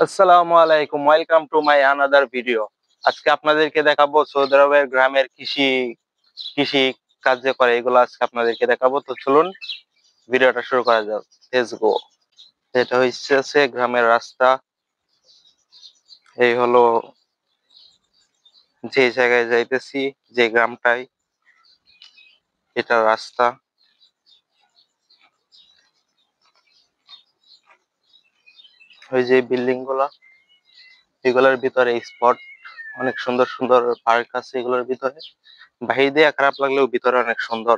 আসসালামু আলাইকুম, welcome to my another video. আজকে আপনাদেরকে দেখাবো সৌদি আরবের গ্রামের কৃষি কাজ যে করে এগুলো আজকে আপনাদেরকে দেখাবো। তো চলুন ভিডিওটা শুরু করা যাক। Let's go. এটা হচ্ছে গ্রামের রাস্তা। এই হলো যে জায়গায় যাইতেছি, যে গ্রামটাই, এটা রাস্তা। ওই যে বিল্ডিং গুলা, এগুলোর ভিতরে স্পট, অনেক সুন্দর সুন্দর পার্ক আছে এগুলোর ভিতরে। বাহির দিয়ে খারাপ লাগলেও ভিতরে অনেক সুন্দর।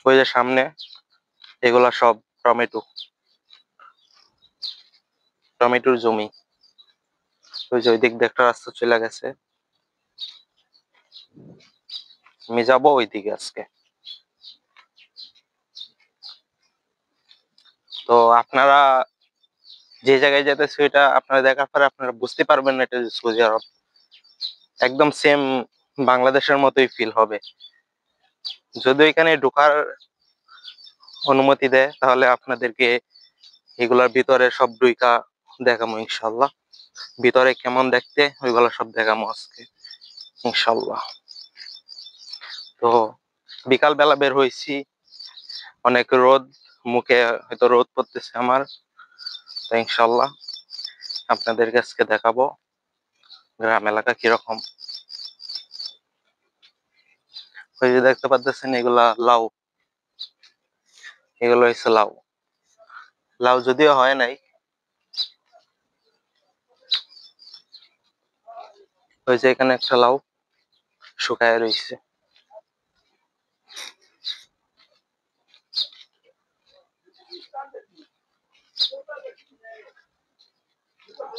ওই যে সামনে এগুলা সব টমেটো, টমেটোর জমি। ওই যে ওই দিক দিয়ে একটা রাস্তা চলে গেছে, আমি যাবো ওইদিকে আজকে। তো আপনারা যে জায়গায় যেতেছে ওইটা আপনারা দেখার পরে আপনারা বুঝতে পারবেন না এটা যে সৌদি আরব। একদম সেম বাংলাদেশের মতোই ফিল হবে। যদি এখানে ঢোকার অনুমতি দেয় তাহলে আপনাদেরকে এগুলার ভিতরে সব ডুইকা দেখাবো ইনশাল্লাহ। ভিতরে কেমন দেখতে ওইগুলো সব দেখাবো আজকে ইনশাল্লাহ। তো বিকাল বেলা বের হয়েছি, অনেক রোদ, মুখে হয়তো রোদ পড়তেছে আমার। তো ইনশাল্লাহ আপনাদেরকে আজকে দেখাবো গ্রাম এলাকা কিরকম। ওই যে দেখতে পাচ্ছেন এগুলা লাউ, এগুলো হচ্ছে লাউ। লাউ যদিও হয় নাই, ওই যে এখানে একটা লাউ শুকায় রয়েছে।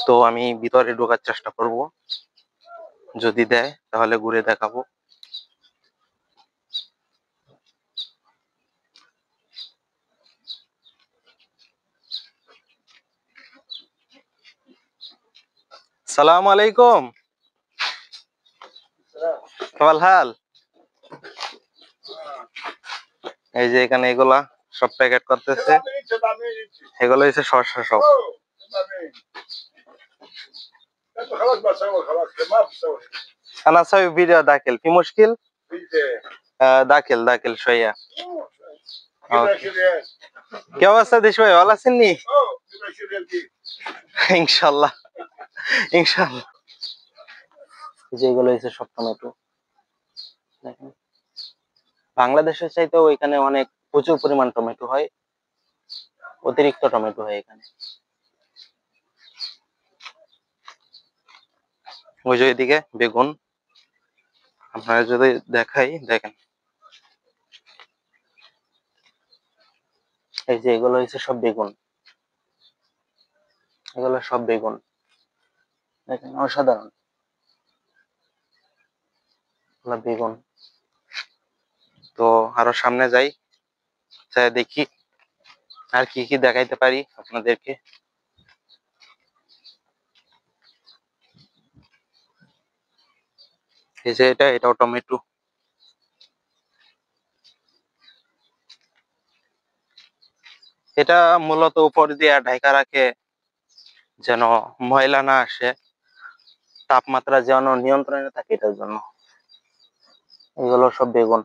তো আমি ভিতরে ঢোকার চেষ্টা করব, যদি দেয় তাহলে ঘুরে দেখাবো। সালাম আলাইকুম, কেমন হাল? এই যে এখানে এগুলা সব প্যাকেট করতেছে, এগুলো হচ্ছে শসা সব। انا اسوي فيديو داخل في مشكل داخل شويه. كيف استاذ شويه والله سني ইনশাআল্লাহ ইনশাআল্লাহ। যেগুলো হচ্ছে সব টমেটো দেখেন, বাংলাদেশের চাইতেও এখানে অনেক প্রচুর পরিমাণ টমেটো হয়, অতিরিক্ত টমেটো হয় এখানে। ওই যে এদিকে বেগুন, আপনারা যদি দেখাই দেখেন, এই যে এগুলো হচ্ছে সব বেগুন, এগুলো সব বেগুন দেখেন, অসাধারণ বেগুন। তো আরো সামনে যাই, যাই দেখি আর কি কি দেখাইতে পারি আপনাদেরকে। এই যে এটাও টমেটো। এটা মূলত উপর দিয়ে ঢাকা রাখে যেন ময়লা না আসে, তাপমাত্রা যেন নিয়ন্ত্রণে থাকে এটার জন্য। এগুলো সব বেগুন।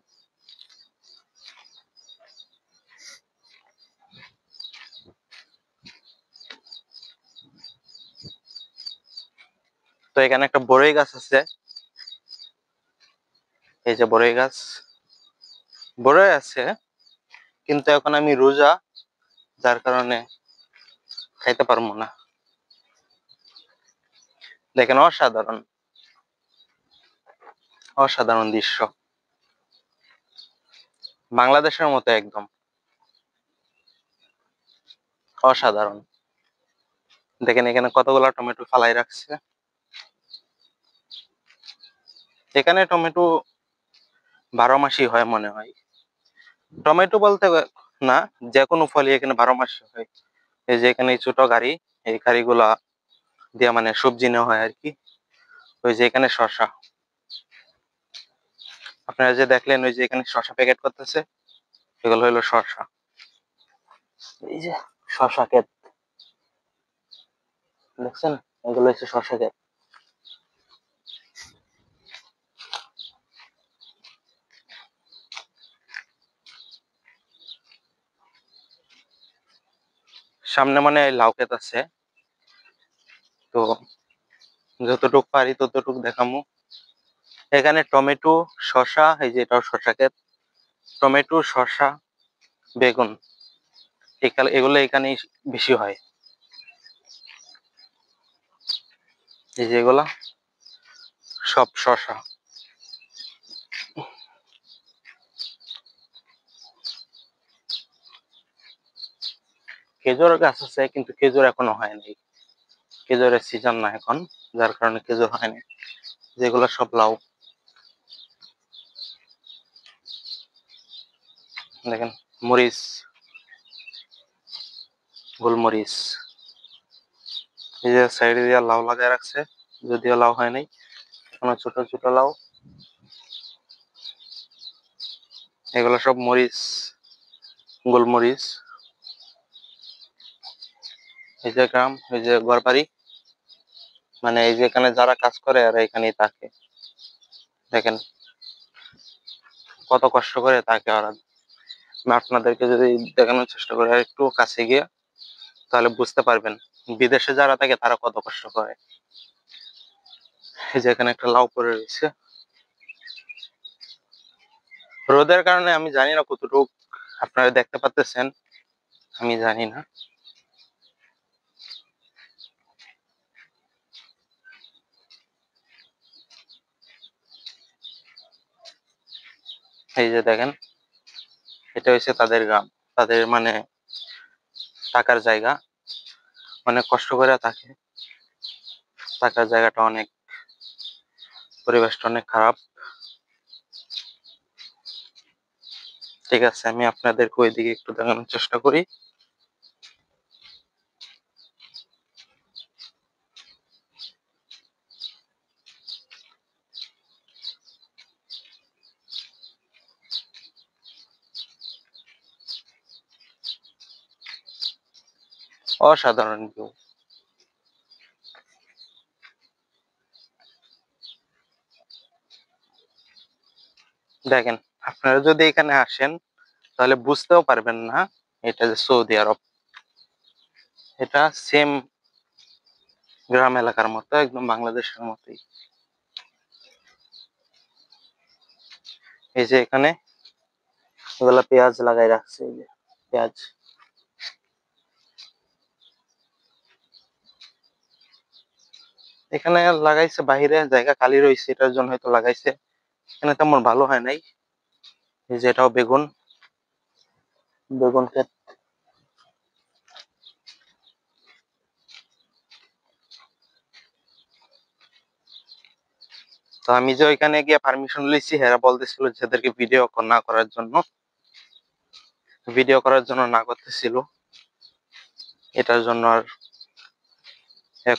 তো এখানে একটা বড়ই গাছ আছে, এই যে বড়ই গাছ, বড়ই আছে, কিন্তু এখন আমি রোজা, যার কারণে খাইতে পারবো না। দেখেন অসাধারণ, অসাধারণ দৃশ্য, বাংলাদেশের মতো একদম অসাধারণ। দেখেন এখানে কতগুলো টমেটো ফালাই রাখছে। এখানে টমেটো 12 মাসই হয় মনে হয়, টমেটো বলতে না, যে কোনো ফলই এখানে 12 মাসই হয়। এই যে এখানে ছোট গাড়ি, এই গাড়িগুলা দিয়ে মানে সবজি নেওয়া হয় আর কি। ওই যে এখানে শসা, আপনারা যে দেখলেন ওই যে এখানে শসা প্যাকেট করতেছে, এগুলো হলো শসা। এই যে শসা ক্ষেত, দেখছেন, এগুলো হচ্ছে শসা ক্ষেত। সামনে মানে লাউ ক্ষেত আছে, তো যতটুক পারি ততটুক দেখামু। এখানে টমেটো, শসা, এই যে এটাও শসা ক্ষেত, টমেটো, শসা, বেগুন, এগুলো এখানে বেশি হয়। এই যে এগুলা সব শসা। খেজুর গাছ আছে কিন্তু খেজুর এখনো হয়নি, খেজুরের সিজন না এখন, যার কারণে খেজুর হয়নি। যেগুলো সব লাউ। দেখেন মরিচ, গোলমরিচ, এই যে সাইডে দিয়ে লাউ লাগাই রাখছে, যদিও লাউ হয় নাই এখনো, ছোট ছোট লাউ। এগুলো সব মরিচ, গোলমরিচ। এই যে গ্রাম, এই যে ঘরবাড়ি, মানে এই যে এখানে যারা কাজ করে আর এখানেই থাকে। দেখেন কত কষ্ট করে থাকে ওরা। আমি আপনাদেরকে যদি দেখানোর চেষ্টা করি আর একটু কাছে গিয়ে, তাহলে বুঝতে পারবেন বিদেশে যারা থাকে তারা কত কষ্ট করে। এই যে এখানে একটা লাউ পড়ে রয়েছে, রোদের কারণে আমি জানি না কতটুকু আপনারা দেখতে পাচ্ছেন, আমি জানি না। এই যে দেখেন, এটা হচ্ছে তাদের গ্রাম, তাদের মানে থাকার জায়গা, অনেক কষ্ট করে থাকে, থাকার জায়গাটা অনেক, পরিবেশটা অনেক খারাপ। ঠিক আছে, আমি আপনাদেরকে ওইদিকে একটু দেখানোর চেষ্টা করি। অসাধারণ ভিউ। দেখেন, আপনারা যদি এখানে আসেন তাহলে বুঝতেও পারবেন না এটা যে সৌদি আরব। এটা সেম গ্রাম এলাকার মতো, একদম বাংলাদেশের মতোই। এই যে এখানে এগুলা পেঁয়াজ লাগাই রাখছে, এই যে পেঁয়াজ। এখানে লাগাইছে, বাহিরে জায়গা খালি রয়েছে, এটার জন্য হয়তো লাগাইছে। এখানে তেমন ভালো হয় নাই। এই যে এটাও বেগুন, বেগুন ক্ষেত। তো আমি যে ওইখানে গিয়ে পারমিশন লইছি, হেরা বলতেছিল যাদেরকে ভিডিও না করার জন্য, ভিডিও করার জন্য না করতেছিল, এটার জন্য আর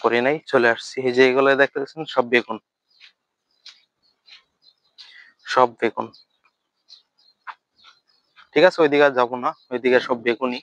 করি নাই, চলে আসছি। এই যে এগুলো দেখতেছেন সব বেগুন, সব বেগুন। ঠিক আছে, ওইদিকে আর যাবো না, ওইদিকে সব বেগুনই।